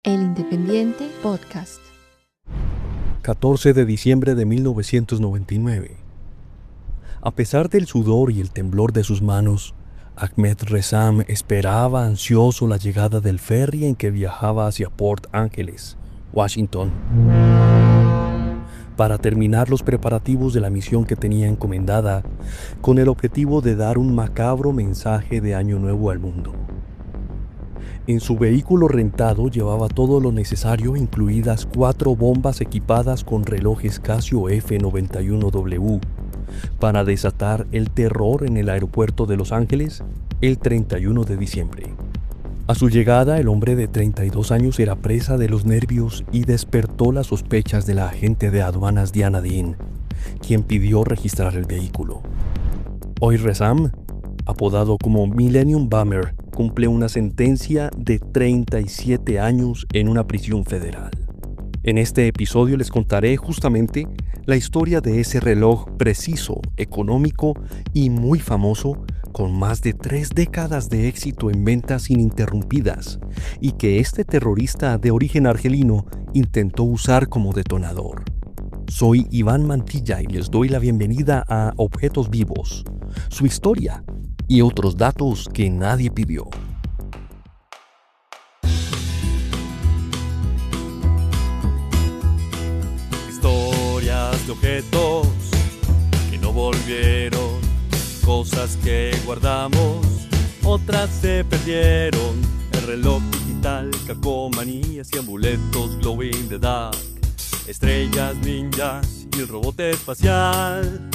El Independiente Podcast. 14 de diciembre de 1999. A pesar del sudor y el temblor de sus manos, Ahmed Ressam esperaba ansioso la llegada del ferry en que viajaba hacia Port Angeles, Washington, para terminar los preparativos de la misión que tenía encomendada, con el objetivo de dar un macabro mensaje de Año Nuevo al mundo. En su vehículo rentado llevaba todo lo necesario, incluidas 4 bombas equipadas con relojes Casio F91W, para desatar el terror en el aeropuerto de Los Ángeles el 31 de diciembre. A su llegada, el hombre de 32 años era presa de los nervios y despertó las sospechas de la agente de aduanas Diana Dean, quien pidió registrar el vehículo. Hoy Ressam, apodado como Millennium Bomber, cumple una sentencia de 37 años en una prisión federal. En este episodio les contaré justamente la historia de ese reloj preciso, económico y muy famoso, con más de 3 décadas de éxito en ventas ininterrumpidas, y que este terrorista de origen argelino intentó usar como detonador. Soy Iván Mantilla y les doy la bienvenida a Objetos Vivos, su historia y otros datos que nadie pidió. Historias de objetos que no volvieron, cosas que guardamos, otras se perdieron. El reloj digital, calcomanías y amuletos glow in the dark, estrellas ninjas y el robot espacial.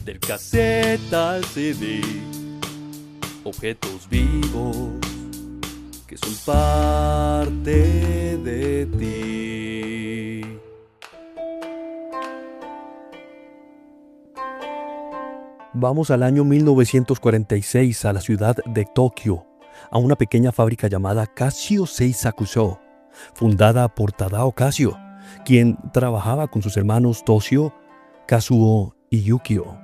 Del cassette al CD, objetos vivos que son parte de ti. Vamos al año 1946 a la ciudad de Tokio, a una pequeña fábrica llamada Casio Seisakusho, fundada por Tadao Casio, quien trabajaba con sus hermanos Toshio, Kazuo y Yukio.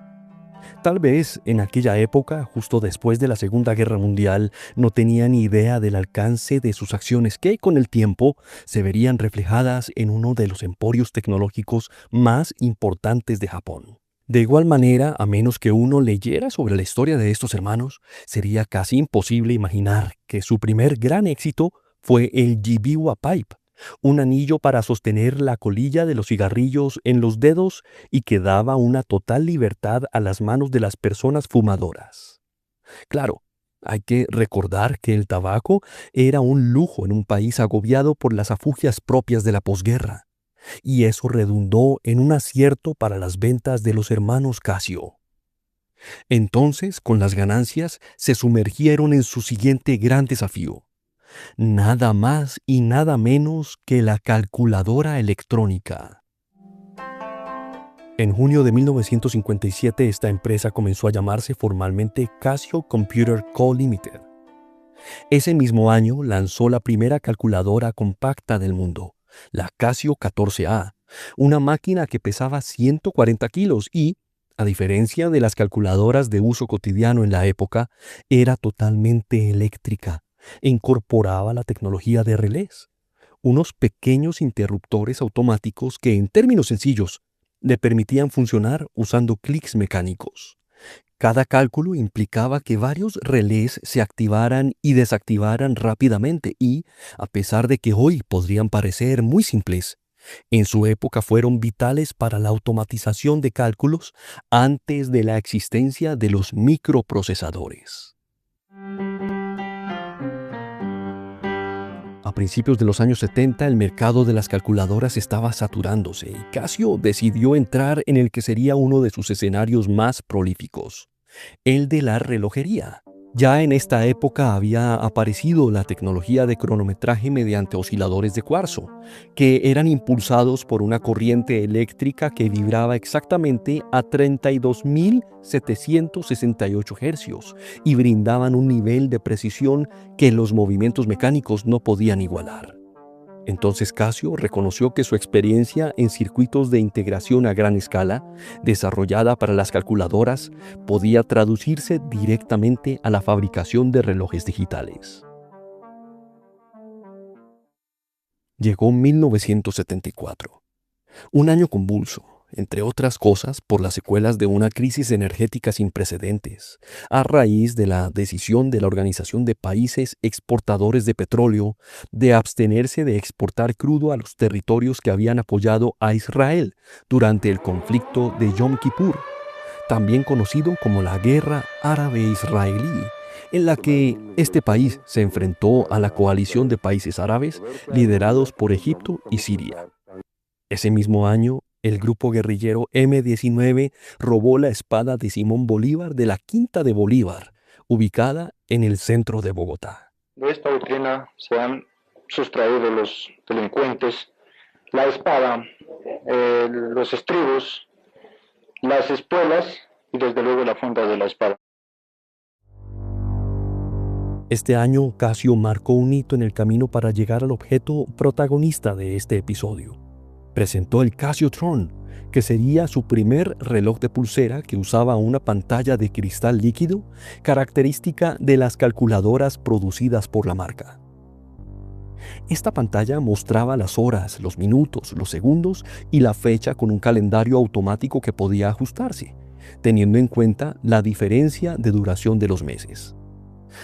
Tal vez en aquella época, justo después de la Segunda Guerra Mundial, no tenían ni idea del alcance de sus acciones que con el tiempo se verían reflejadas en uno de los emporios tecnológicos más importantes de Japón. De igual manera, a menos que uno leyera sobre la historia de estos hermanos, sería casi imposible imaginar que su primer gran éxito fue el Jibiwa Pipe, un anillo para sostener la colilla de los cigarrillos en los dedos y que daba una total libertad a las manos de las personas fumadoras. Claro, hay que recordar que el tabaco era un lujo en un país agobiado por las afugias propias de la posguerra, y eso redundó en un acierto para las ventas de los hermanos Casio. Entonces, con las ganancias, se sumergieron en su siguiente gran desafío: nada más y nada menos que la calculadora electrónica. En junio de 1957, esta empresa comenzó a llamarse formalmente Casio Computer Co. Limited. Ese mismo año lanzó la primera calculadora compacta del mundo, la Casio 14A, una máquina que pesaba 140 kilos y, a diferencia de las calculadoras de uso cotidiano en la época, era totalmente eléctrica e incorporaba la tecnología de relés, unos pequeños interruptores automáticos que, en términos sencillos, le permitían funcionar usando clics mecánicos. Cada cálculo implicaba que varios relés se activaran y desactivaran rápidamente y, a pesar de que hoy podrían parecer muy simples, en su época fueron vitales para la automatización de cálculos antes de la existencia de los microprocesadores. A principios de los años 70, el mercado de las calculadoras estaba saturándose y Casio decidió entrar en el que sería uno de sus escenarios más prolíficos, el de la relojería. Ya en esta época había aparecido la tecnología de cronometraje mediante osciladores de cuarzo, que eran impulsados por una corriente eléctrica que vibraba exactamente a 32.768 hercios y brindaban un nivel de precisión que los movimientos mecánicos no podían igualar. Entonces Casio reconoció que su experiencia en circuitos de integración a gran escala, desarrollada para las calculadoras, podía traducirse directamente a la fabricación de relojes digitales. Llegó 1974, un año convulso, entre otras cosas por las secuelas de una crisis energética sin precedentes, a raíz de la decisión de la Organización de Países Exportadores de Petróleo de abstenerse de exportar crudo a los territorios que habían apoyado a Israel durante el conflicto de Yom Kippur, también conocido como la Guerra Árabe-Israelí, en la que este país se enfrentó a la coalición de países árabes liderados por Egipto y Siria. Ese mismo año, el grupo guerrillero M-19 robó la espada de Simón Bolívar de la Quinta de Bolívar, ubicada en el centro de Bogotá. De esta vitrina se han sustraído los delincuentes la espada, los estribos, las espuelas y desde luego la funda de la espada. Este año, Casio marcó un hito en el camino para llegar al objeto protagonista de este episodio. Presentó el Casio-Tron, que sería su primer reloj de pulsera que usaba una pantalla de cristal líquido, característica de las calculadoras producidas por la marca. Esta pantalla mostraba las horas, los minutos, los segundos y la fecha con un calendario automático que podía ajustarse, teniendo en cuenta la diferencia de duración de los meses.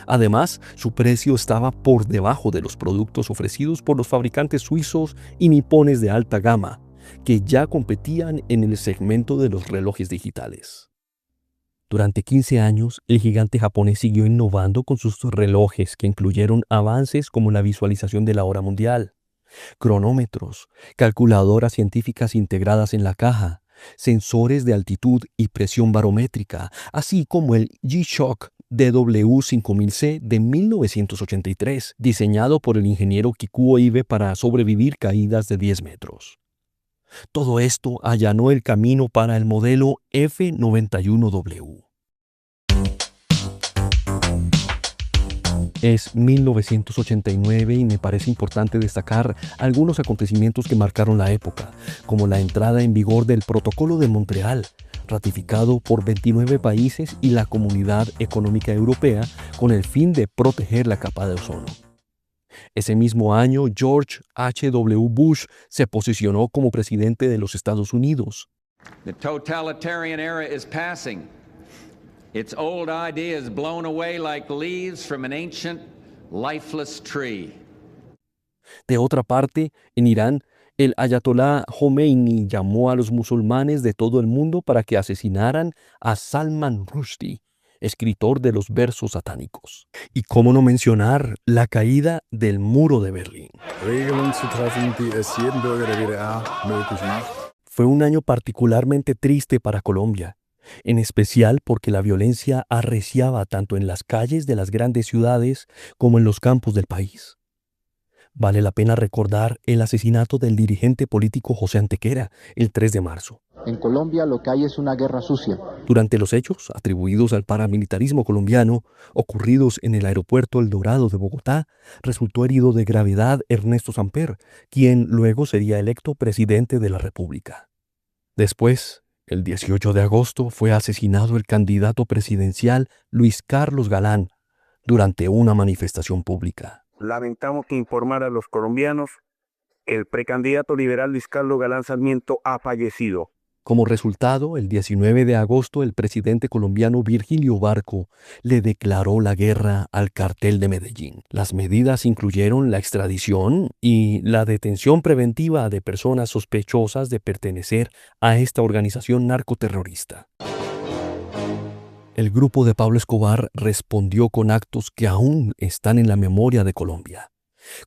Además, su precio estaba por debajo de los productos ofrecidos por los fabricantes suizos y nipones de alta gama, que ya competían en el segmento de los relojes digitales. Durante 15 años, el gigante japonés siguió innovando con sus relojes que incluyeron avances como la visualización de la hora mundial, cronómetros, calculadoras científicas integradas en la caja, sensores de altitud y presión barométrica, así como el G-Shock DW5000C de 1983, diseñado por el ingeniero Kikuo Ibe para sobrevivir caídas de 10 metros. Todo esto allanó el camino para el modelo F91W. Es 1989 y me parece importante destacar algunos acontecimientos que marcaron la época, como la entrada en vigor del Protocolo de Montreal, ratificado por 29 países y la Comunidad Económica Europea con el fin de proteger la capa de ozono. Ese mismo año, George H.W. Bush se posicionó como presidente de los Estados Unidos. The totalitarian era is passing. Its old ideas blown away like leaves from an ancient, lifeless tree. De otra parte, en Irán, el ayatolá Khomeini llamó a los musulmanes de todo el mundo para que asesinaran a Salman Rushdie, escritor de los versos satánicos. Y cómo no mencionar la caída del muro de Berlín. Fue un año particularmente triste para Colombia, en especial porque la violencia arreciaba tanto en las calles de las grandes ciudades como en los campos del país. Vale la pena recordar el asesinato del dirigente político José Antequera el 3 de marzo. En Colombia lo que hay es una guerra sucia. Durante los hechos atribuidos al paramilitarismo colombiano, ocurridos en el aeropuerto El Dorado de Bogotá, resultó herido de gravedad Ernesto Samper, quien luego sería electo presidente de la República. Después, el 18 de agosto, fue asesinado el candidato presidencial Luis Carlos Galán durante una manifestación pública. Lamentamos que informar a los colombianos, el precandidato liberal Luis Carlos Galán Sarmiento ha fallecido. Como resultado, el 19 de agosto, el presidente colombiano Virgilio Barco le declaró la guerra al cartel de Medellín. Las medidas incluyeron la extradición y la detención preventiva de personas sospechosas de pertenecer a esta organización narcoterrorista. El grupo de Pablo Escobar respondió con actos que aún están en la memoria de Colombia,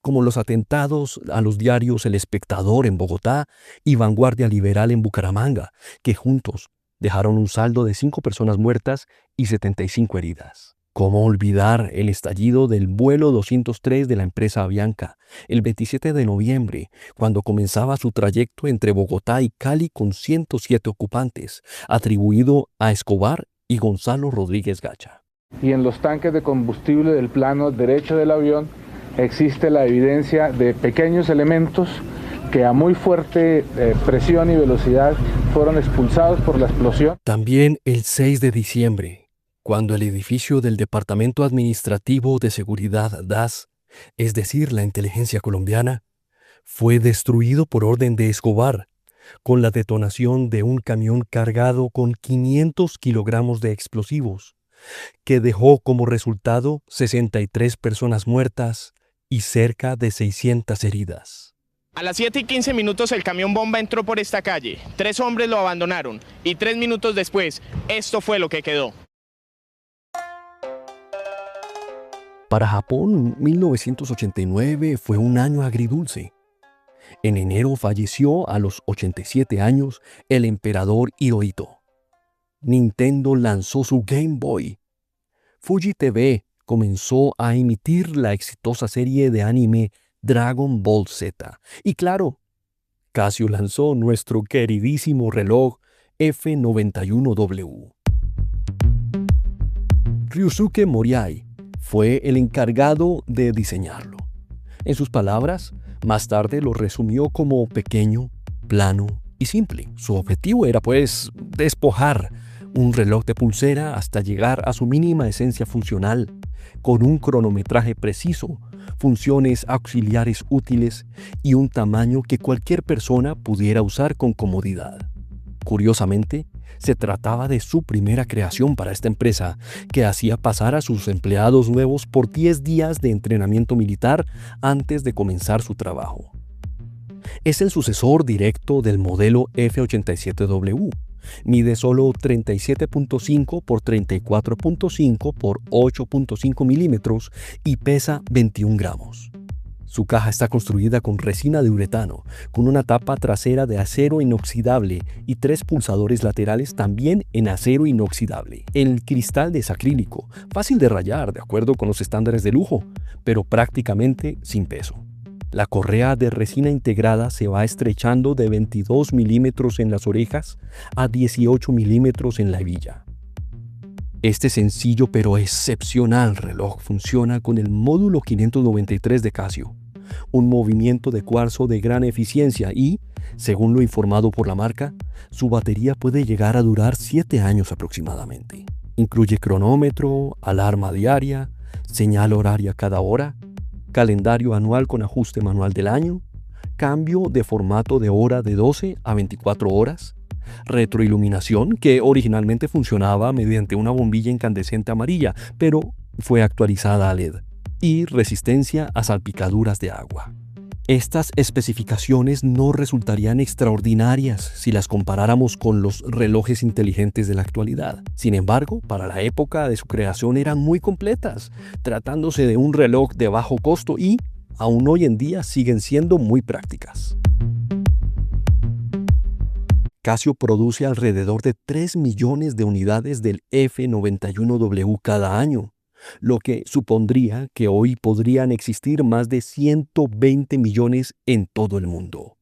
como los atentados a los diarios El Espectador en Bogotá y Vanguardia Liberal en Bucaramanga, que juntos dejaron un saldo de 5 personas muertas y 75 heridas. ¿Cómo olvidar el estallido del vuelo 203 de la empresa Avianca el 27 de noviembre, cuando comenzaba su trayecto entre Bogotá y Cali con 107 ocupantes, atribuido a Escobar y Gonzalo Rodríguez Gacha? Y en los tanques de combustible del plano derecho del avión existe la evidencia de pequeños elementos que a muy fuerte presión y velocidad fueron expulsados por la explosión. También el 6 de diciembre, cuando el edificio del Departamento Administrativo de Seguridad DAS, es decir, la inteligencia colombiana, fue destruido por orden de Escobar, con la detonación de un camión cargado con 500 kilogramos de explosivos, que dejó como resultado 63 personas muertas y cerca de 600 heridas. A las 7:15 el camión bomba entró por esta calle. 3 hombres lo abandonaron y 3 minutos después, esto fue lo que quedó. Para Japón, 1989 fue un año agridulce. En enero falleció a los 87 años el emperador Hirohito. Nintendo lanzó su Game Boy. Fuji TV comenzó a emitir la exitosa serie de anime Dragon Ball Z. Y claro, Casio lanzó nuestro queridísimo reloj F91W. Ryusuke Moriai fue el encargado de diseñarlo. En sus palabras, más tarde lo resumió como pequeño, plano y simple. Su objetivo era, pues, despojar un reloj de pulsera hasta llegar a su mínima esencia funcional, con un cronometraje preciso, funciones auxiliares útiles y un tamaño que cualquier persona pudiera usar con comodidad. Curiosamente, se trataba de su primera creación para esta empresa, que hacía pasar a sus empleados nuevos por 10 días de entrenamiento militar antes de comenzar su trabajo. Es el sucesor directo del modelo F87W. Mide solo 37.5 por 34.5 por 8.5 milímetros y pesa 21 gramos. Su caja está construida con resina de uretano, con una tapa trasera de acero inoxidable y 3 pulsadores laterales también en acero inoxidable. El cristal es acrílico, fácil de rayar de acuerdo con los estándares de lujo, pero prácticamente sin peso. La correa de resina integrada se va estrechando de 22 milímetros en las orejas a 18 milímetros en la hebilla. Este sencillo pero excepcional reloj funciona con el módulo 593 de Casio, un movimiento de cuarzo de gran eficiencia y, según lo informado por la marca, su batería puede llegar a durar 7 años aproximadamente. Incluye cronómetro, alarma diaria, señal horaria cada hora, calendario anual con ajuste manual del año, cambio de formato de hora de 12 a 24 horas, retroiluminación que originalmente funcionaba mediante una bombilla incandescente amarilla, pero fue actualizada a LED, y resistencia a salpicaduras de agua. Estas especificaciones no resultarían extraordinarias si las comparáramos con los relojes inteligentes de la actualidad. Sin embargo, para la época de su creación eran muy completas, tratándose de un reloj de bajo costo y, aún hoy en día, siguen siendo muy prácticas. Casio produce alrededor de 3 millones de unidades del F91W cada año, lo que supondría que hoy podrían existir más de 120 millones en todo el mundo.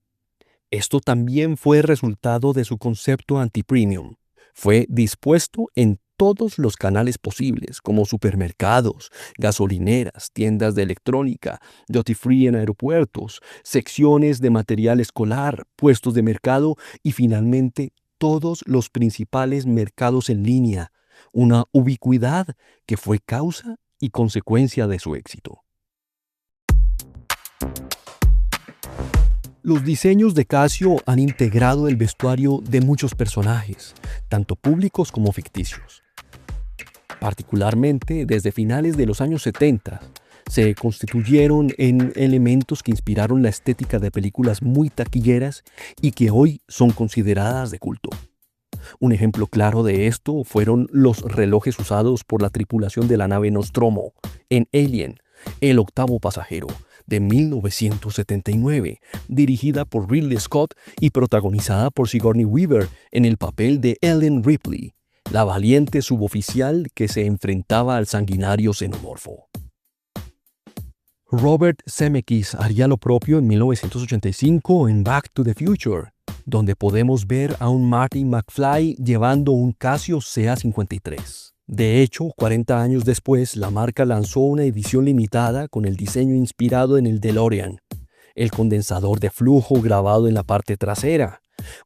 Esto también fue resultado de su concepto anti-premium. Fue dispuesto en todos los canales posibles, como supermercados, gasolineras, tiendas de electrónica, duty free en aeropuertos, secciones de material escolar, puestos de mercado y finalmente todos los principales mercados en línea, una ubicuidad que fue causa y consecuencia de su éxito. Los diseños de Casio han integrado el vestuario de muchos personajes, tanto públicos como ficticios. Particularmente desde finales de los años 70, se constituyeron en elementos que inspiraron la estética de películas muy taquilleras y que hoy son consideradas de culto. Un ejemplo claro de esto fueron los relojes usados por la tripulación de la nave Nostromo en Alien, el octavo pasajero, de 1979, dirigida por Ridley Scott y protagonizada por Sigourney Weaver en el papel de Ellen Ripley, la valiente suboficial que se enfrentaba al sanguinario xenomorfo. Robert Zemeckis haría lo propio en 1985 en Back to the Future, donde podemos ver a un Marty McFly llevando un Casio CA53. De hecho, 40 años después, la marca lanzó una edición limitada con el diseño inspirado en el DeLorean, el condensador de flujo grabado en la parte trasera,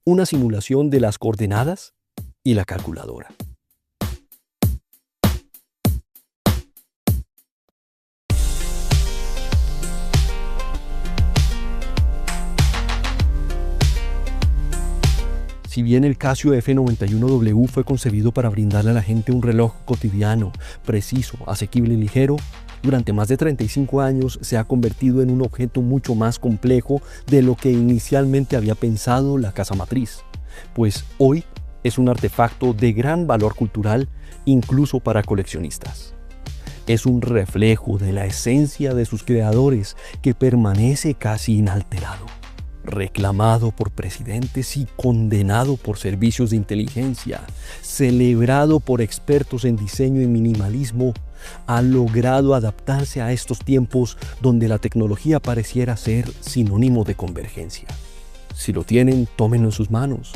una simulación de las coordenadas y la calculadora. Si bien el Casio F91W fue concebido para brindarle a la gente un reloj cotidiano, preciso, asequible y ligero, durante más de 35 años se ha convertido en un objeto mucho más complejo de lo que inicialmente había pensado la casa matriz, pues hoy es un artefacto de gran valor cultural incluso para coleccionistas. Es un reflejo de la esencia de sus creadores que permanece casi inalterado. Reclamado por presidentes y condenado por servicios de inteligencia, celebrado por expertos en diseño y minimalismo, ha logrado adaptarse a estos tiempos donde la tecnología pareciera ser sinónimo de convergencia. Si lo tienen, tómenlo en sus manos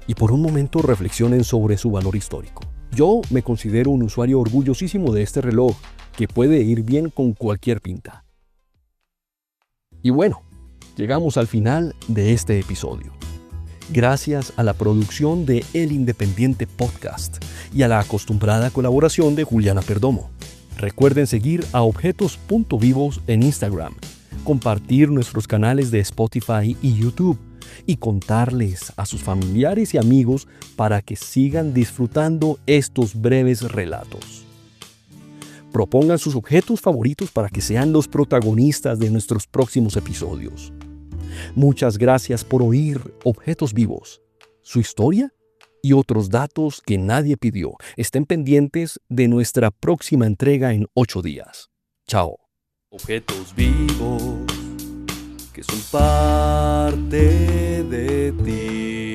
y por un momento reflexionen sobre su valor histórico. Yo me considero un usuario orgullosísimo de este reloj que puede ir bien con cualquier pinta. Y bueno, llegamos al final de este episodio. Gracias a la producción de El Independiente Podcast y a la acostumbrada colaboración de Juliana Perdomo. Recuerden seguir a objetos.vivos en Instagram, compartir nuestros canales de Spotify y YouTube y contarles a sus familiares y amigos para que sigan disfrutando estos breves relatos. Propongan sus objetos favoritos para que sean los protagonistas de nuestros próximos episodios. Muchas gracias por oír Objetos Vivos, su historia y otros datos que nadie pidió. Estén pendientes de nuestra próxima entrega en 8 días. Chao. Objetos vivos que son parte de ti.